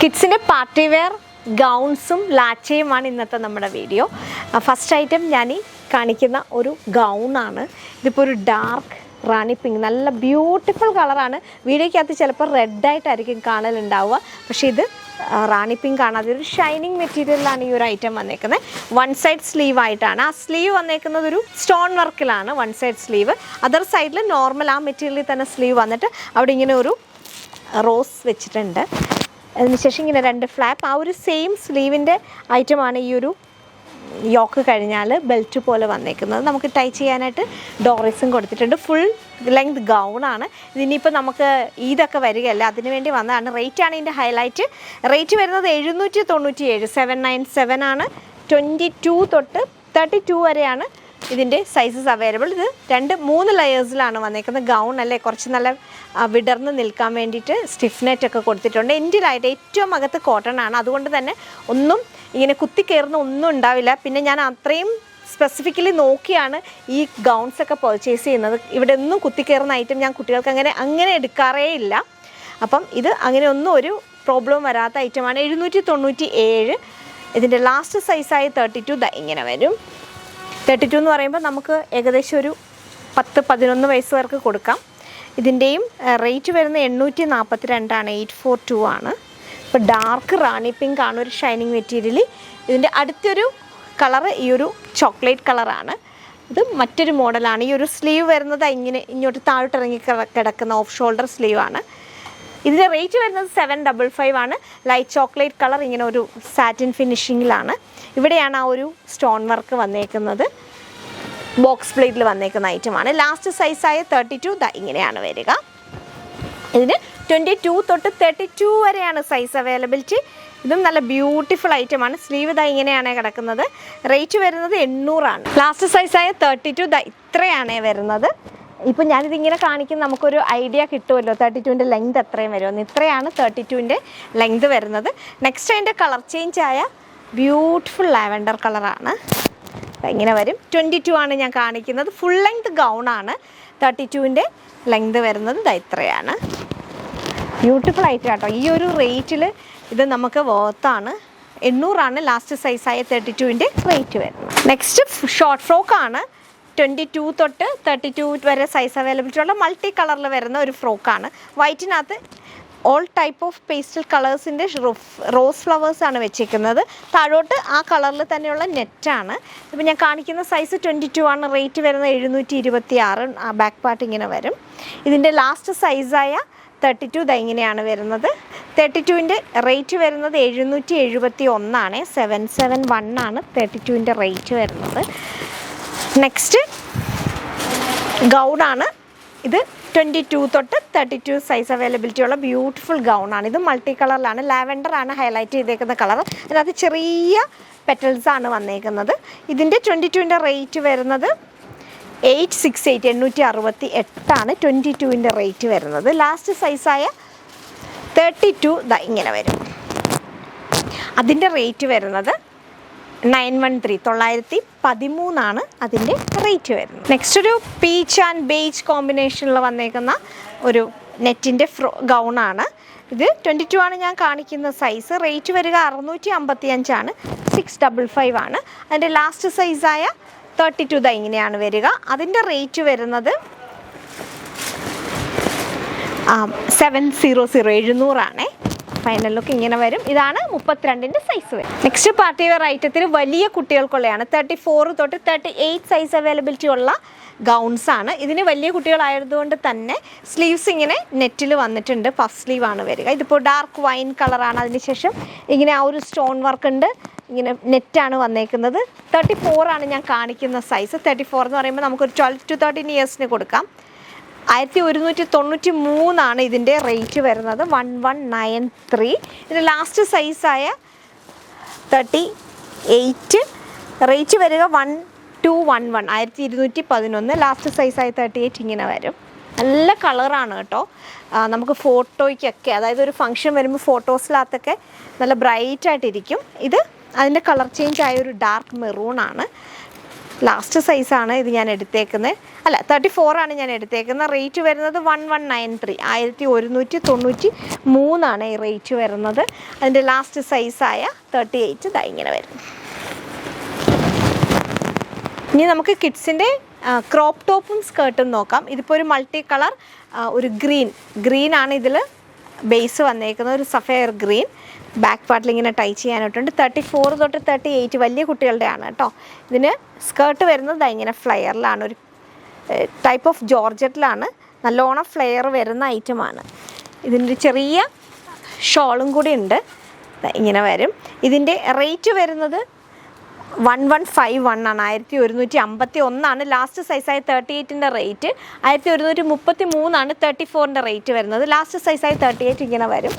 കിഡ്സിൻ്റെ party wear ഗൗൺസും ലാച്ചയുമാണ് ഇന്നത്തെ നമ്മുടെ video. First item ഞാൻ ഈ കാണിക്കുന്ന ഒരു ഗൗണാണ്. ഇതിപ്പോൾ ഒരു ഡാർക്ക് റാണി പിങ്ക്, നല്ല ബ്യൂട്ടിഫുൾ കളറാണ്. വീഡിയോയ്ക്കകത്ത് ചിലപ്പോൾ റെഡായിട്ടായിരിക്കും കാണലുണ്ടാവുക, പക്ഷേ ഇത് റാണി പിങ്ക് ആണ്. അതൊരു ഷൈനിങ് മെറ്റീരിയലിലാണ് ഈ ഒരു ഐറ്റം വന്നേക്കുന്നത്. വൺ സൈഡ് സ്ലീവ് ആയിട്ടാണ്. ആ സ്ലീവ് വന്നേക്കുന്നത് ഒരു സ്റ്റോൺ വർക്കിലാണ്. വൺ സൈഡ് സ്ലീവ്, അതർ സൈഡിൽ നോർമൽ ആ മെറ്റീരിയലിൽ തന്നെ സ്ലീവ് വന്നിട്ട് അവിടെ ഇങ്ങനെ ഒരു റോസ് വെച്ചിട്ടുണ്ട്. അതിനുശേഷം ഇങ്ങനെ രണ്ട് ഫ്ലാപ്പ്, ആ ഒരു സെയിം സ്ലീവിൻ്റെ ഐറ്റമാണ് ഈ ഒരു യോക്ക് കഴിഞ്ഞാൽ ബെൽറ്റ് പോലെ വന്നേക്കുന്നത്. നമുക്ക് ടൈ ചെയ്യാനായിട്ട് ഡോറീസും കൊടുത്തിട്ടുണ്ട്. ഫുൾ ലെങ്ത് ഗൗണാണ്. ഇതിനിപ്പോൾ നമുക്ക് ഈദൊക്കെ വരികയല്ല, അതിന് വേണ്ടി വന്നതാണ്. റേറ്റാണ് ഇതിൻ്റെ ഹൈലൈറ്റ്. റേറ്റ് വരുന്നത് 797, 797 ആണ്. 22 തൊട്ട് 32 വരെയാണ് ഇതിൻ്റെ സൈസസ് അവൈലബിൾ. ഇത് 2-3 ലെയേഴ്സിലാണ് വന്നേക്കുന്നത്. ഗൗൺ അല്ലേ, കുറച്ച് നല്ല വിടർന്ന് നിൽക്കാൻ വേണ്ടിയിട്ട് സ്റ്റിഫ്നെറ്റൊക്കെ കൊടുത്തിട്ടുണ്ട്. എൻഡിലായിട്ട് ഏറ്റവും അകത്ത് കോട്ടൺ ആണ്, അതുകൊണ്ട് തന്നെ ഒന്നും ഇങ്ങനെ കുത്തിക്കയറുന്ന ഒന്നും ഉണ്ടാവില്ല. പിന്നെ ഞാൻ അത്രയും സ്പെസിഫിക്കലി നോക്കിയാണ് ഈ ഗൗൺസൊക്കെ പർച്ചേസ് ചെയ്യുന്നത്. ഇവിടെ ഒന്നും കുത്തിക്കയറുന്ന ഐറ്റം ഞാൻ കുട്ടികൾക്ക് അങ്ങനെ എടുക്കാറേ ഇല്ല. അപ്പം ഇത് അങ്ങനെ ഒന്നും ഒരു പ്രോബ്ലം വരാത്ത ഐറ്റമാണ്. 797. ഇതിൻ്റെ ലാസ്റ്റ് സൈസായി 32 ഇങ്ങനെ വരും. 32 എന്ന് പറയുമ്പോൾ നമുക്ക് ഏകദേശം ഒരു 10-11 വയസ്സ് വർക്ക് കൊടുക്കാം. ഇതിൻ്റെയും റേറ്റ് വരുന്നത് 842 ആണ്. 842 ആണ്. ഇപ്പോൾ ഡാർക്ക് റാണി പിങ്ക് ആണ്, ഒരു ഷൈനിങ് മെറ്റീരിയൽ. ഇതിൻ്റെ അടുത്തൊരു കളറ് ഈ ഒരു ചോക്ലേറ്റ് കളറാണ്. ഇത് മറ്റൊരു മോഡലാണ്. ഈ ഒരു സ്ലീവ് വരുന്നത് ഇങ്ങനെ ഇങ്ങോട്ട് താഴോട്ടിറങ്ങി കിടക്കുന്ന ഓഫ് ഷോൾഡർ സ്ലീവ് ആണ്. ഇതിൻ്റെ റേറ്റ് വരുന്നത് 755 ആണ്. ലൈറ്റ് ചോക്ലേറ്റ് കളർ, ഇങ്ങനെ ഒരു സാറ്റിൻ ഫിനിഷിങ്ങിലാണ്. ഇവിടെയാണ് ആ ഒരു സ്റ്റോൺ വർക്ക് വന്നേക്കുന്നത്. ബോക്സ് പ്ലേറ്റിൽ വന്നേക്കുന്ന ഐറ്റമാണ്. ലാസ്റ്റ് സൈസായ 32 ഇങ്ങനെയാണ് വരിക. ഇതിന് 22 തൊട്ട് 32 വരെയാണ് സൈസ് അവൈലബിലിറ്റി. ഇതും നല്ല ബ്യൂട്ടിഫുൾ ഐറ്റമാണ്. സ്ലീവ് ഇങ്ങനെയാണ് കിടക്കുന്നത്. റേറ്റ് വരുന്നത് 800 ആണ്. ലാസ്റ്റ് സൈസായ 32 ഇത്രയാണ് വരുന്നത്. ഇപ്പോൾ ഞാനിതിങ്ങനെ കാണിക്കും, നമുക്കൊരു ഐഡിയ കിട്ടുമല്ലോ 32ൻ്റെ ലെങ്ത് എത്രയും വരുമെന്ന്. ഇത്രയാണ് 32ൻ്റെ ലെങ്ത് വരുന്നത്. നെക്സ്റ്റ് അതിൻ്റെ കളർ ചേഞ്ച് ആയ ബ്യൂട്ടിഫുൾ ലാവൻഡർ കളറാണ്. ഇങ്ങനെ വരും. 22 ആണ് ഞാൻ കാണിക്കുന്നത്. ഫുൾ ലെങ്ത് ഗൗണാണ്. 32ൻ്റെ ലെങ്ത് വരുന്നത് ഇത്രയാണ്. ബ്യൂട്ടിഫുൾ ഐറ്റം കേട്ടോ. ഈ ഒരു റേറ്റിൽ ഇത് നമുക്ക് വർത്താണ്. 800 ആണ് ലാസ്റ്റ് സൈസായ 32ൻ്റെ റേറ്റ് വരുന്നത്. നെക്സ്റ്റ് ഷോർട്ട് ഫ്രോക്കാണ്. 22 തൊട്ട് 32 വരെ സൈസ് അവൈലബിലിറ്റി ഉള്ള മൾട്ടി കളറിൽ വരുന്ന ഒരു ഫ്രോക്കാണ്. വൈറ്റിനകത്ത് ഓൾ ടൈപ്പ് ഓഫ് പേസ്റ്റൽ കളേഴ്സിൻ്റെ റോസ് ഫ്ലവേഴ്സാണ് വെച്ചിരിക്കുന്നത്. താഴോട്ട് ആ കളറിൽ തന്നെയുള്ള നെറ്റാണ്. ഇപ്പോൾ ഞാൻ കാണിക്കുന്ന സൈസ് 22 ആണ്. റേറ്റ് വരുന്നത് 726. ബാക്ക് പാർട്ട് ഇങ്ങനെ വരും. ഇതിൻ്റെ ലാസ്റ്റ് സൈസായ 32 ഇങ്ങനെയാണ് വരുന്നത്. 32ൻ്റെ റേറ്റ് വരുന്നത് 771 ആണ്. 771 ആണ് 32ൻ്റെ റേറ്റ് വരുന്നത്. നെക്സ്റ്റ് ഗൗണാണ്. ഇത് 22 തൊട്ട് 32 സൈസ് അവൈലബിലിറ്റി ഉള്ള ബ്യൂട്ടിഫുൾ ഗൗണാണ്. ഇത് മൾട്ടി കളറിലാണ്. ലാവൻഡർ ആണ് ഹൈലൈറ്റ് ചെയ്തേക്കുന്ന കളർ. അതിനകത്ത് ചെറിയ പെറ്റൽസ് ആണ് വന്നേക്കുന്നത്. ഇതിൻ്റെ 22ൻ്റെ റേറ്റ് വരുന്നത് 868, 868 ആണ് 22ൻ്റെ റേറ്റ് വരുന്നത്. ലാസ്റ്റ് സൈസായ 32 ഇങ്ങനെ വരും. അതിൻ്റെ റേറ്റ് വരുന്നത് 913 ആണ് അതിൻ്റെ റേറ്റ് വരുന്നത്. നെക്സ്റ്റ് ഒരു പീച്ച് ആൻഡ് ബേജ് കോമ്പിനേഷനിൽ വന്നേക്കുന്ന ഒരു നെറ്റിൻ്റെ ഗൗണാണ്. ഇത് 22 ആണ് ഞാൻ കാണിക്കുന്ന സൈസ്. റേറ്റ് വരിക 655 ആണ്. 655 ആണ്. അതിൻ്റെ ലാസ്റ്റ് സൈസായ 32 ഇങ്ങനെയാണ് വരിക. അതിൻ്റെ റേറ്റ് വരുന്നത് 700, 700 ആണേ. ഫൈനൽ ലുക്ക് ഇങ്ങനെ വരും. ഇതാണ് 32ൻ്റെ സൈസ് വരും. നെക്സ്റ്റ് പാർട്ടി വെയർ ഐറ്റത്തിൽ വലിയ കുട്ടികൾക്കുള്ളതാണ്. 34 തൊട്ട് 38 സൈസ് അവൈലബിലിറ്റി ഉള്ള ഗൗൺസ് ആണ്. ഇതിന് വലിയ കുട്ടികളായതുകൊണ്ട് തന്നെ സ്ലീവ്സ് ഇങ്ങനെ നെറ്റിൽ വന്നിട്ടുണ്ട്. പഫ് സ്ലീവ് ആണ് വരിക. ഇതിപ്പോൾ ഡാർക്ക് വൈൻ കളറാണ്. അതിനുശേഷം ഇങ്ങനെ ആ ഒരു സ്റ്റോൺ വർക്ക് ഉണ്ട്. ഇങ്ങനെ നെറ്റാണ് വന്നേക്കുന്നത്. 34 ആണ് ഞാൻ കാണിക്കുന്ന സൈസ്. 34 എന്ന് പറയുമ്പോൾ നമുക്കൊരു 12 to 13 ഇയേഴ്സിന് കൊടുക്കാം. 1193 ആണ് ഇതിൻ്റെ റേറ്റ് വരുന്നത്. 1193. ഇതിൻ്റെ ലാസ്റ്റ് സൈസായ 38 റേറ്റ് വരിക 1211, 1211. ലാസ്റ്റ് സൈസായ 38 ഇങ്ങനെ വരും. നല്ല കളറാണ് കേട്ടോ. നമുക്ക് ഫോട്ടോയ്ക്കൊക്കെ, അതായത് ഒരു ഫംഗ്ഷൻ വരുമ്പോൾ ഫോട്ടോസിനകത്തൊക്കെ നല്ല ബ്രൈറ്റായിട്ടിരിക്കും. ഇത് അതിൻ്റെ കളർ ചേഞ്ച് ആയ ഒരു ഡാർക്ക് മെറൂൺ ആണ്. ലാസ്റ്റ് സൈസാണ് ഇത് ഞാൻ എടുത്തേക്കുന്നത്. അല്ല 34 ആണ് ഞാൻ എടുത്തേക്കുന്നത്. റേറ്റ് വരുന്നത് 1193, 1193 ഈ റേറ്റ് വരുന്നത്. അതിൻ്റെ ലാസ്റ്റ് സൈസായ 38 ഇതാ ഇങ്ങനെ വരും. ഇനി നമുക്ക് കിഡ്സിൻ്റെ ക്രോപ്പ് ടോപ്പും സ്കേർട്ടും നോക്കാം. ഇതിപ്പോൾ ഒരു മൾട്ടി കളർ ഒരു ഗ്രീനാണ് ഇതിൽ ബേസ് വന്നേക്കുന്നത്, ഒരു സഫയർ ഗ്രീൻ. ബാക്ക് പാർട്ടിൽ ഇങ്ങനെ ടൈ ചെയ്യാനായിട്ടുണ്ട്. 34 തൊട്ട് 38 വലിയ കുട്ടികളുടെ ആണ് കേട്ടോ. ഇതിന് സ്കേർട്ട് വരുന്നത് ഇങ്ങനെ ഫ്ലെയറിലാണ്, ഒരു ടൈപ്പ് ഓഫ് ജോർജറ്റിലാണ്. നല്ലോണം ഫ്ലെയർ വരുന്ന ഐറ്റമാണ്. ഇതിൻ്റെ ചെറിയ ഷോളും കൂടി ഉണ്ട്, ഇങ്ങനെ വരും. ഇതിൻ്റെ റേറ്റ് വരുന്നത് 1151 ആണ്, 1151 ലാസ്റ്റ് സൈസായ 38ൻ്റെ റേറ്റ്. 1133 34ൻ്റെ റേറ്റ് വരുന്നത്. ലാസ്റ്റ് സൈസായ 38 ഇങ്ങനെ വരും.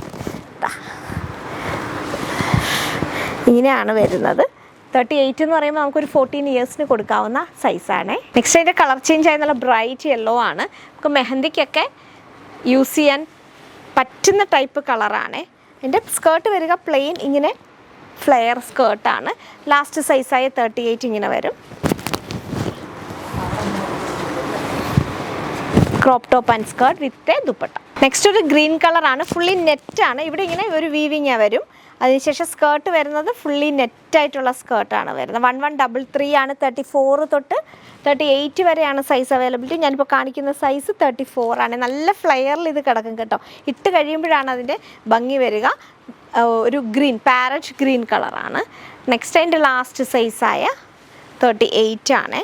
ഇങ്ങനെയാണ് വരുന്നത്. 38 എന്ന് പറയുമ്പോൾ നമുക്കൊരു 14 ഇയേഴ്സിന് കൊടുക്കാവുന്ന സൈസാണ്. നെക്സ്റ്റ് അതിൻ്റെ കളർ ചേഞ്ച് ആയി നല്ല ബ്രൈറ്റ് യെല്ലോ ആണ്. നമുക്ക് മെഹന്തിക്കൊക്കെ യൂസ് ചെയ്യാൻ പറ്റുന്ന ടൈപ്പ് കളറാണ്. എൻ്റെ സ്കേർട്ട് വരിക പ്ലെയിൻ ഇങ്ങനെ ഫ്ലെയർ സ്കേർട്ടാണ്. ലാസ്റ്റ് സൈസായ 38 ഇങ്ങനെ വരും. Crop top and skirt with dupatta. Next ഒരു ഗ്രീൻ കളറാണ്, ഫുള്ളി നെറ്റാണ്. ഇവിടെ ഇങ്ങനെ ഒരു വീവിങ് വരും. അതിനുശേഷം സ്കേർട്ട് വരുന്നത് ഫുള്ളി നെറ്റായിട്ടുള്ള സ്കേർട്ടാണ് വരുന്നത്. 1133 ആണ്. 34 തൊട്ട് 38 വരെയാണ് സൈസ് അവൈലബിലിറ്റി. ഞാനിപ്പോൾ കാണിക്കുന്ന സൈസ് 34 ആണ്. നല്ല ഫ്ലെയറിൽ ഇത് കിടക്കും കേട്ടോ. ഇട്ട് കഴിയുമ്പോഴാണ് അതിൻ്റെ ഭംഗി വരിക. ഒരു ഗ്രീൻ, പാരറ്റ് ഗ്രീൻ കളറാണ്. നെക്സ്റ്റ് അതിൻ്റെ ലാസ്റ്റ് സൈസായ 38 ആണ്.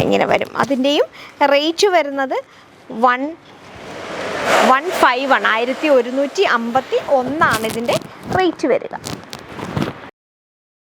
ഇങ്ങനെ വരും. അതിൻ്റെയും റേറ്റ് വരുന്നത് 1151 1151 ഇതിൻ്റെ റേറ്റ് വരിക.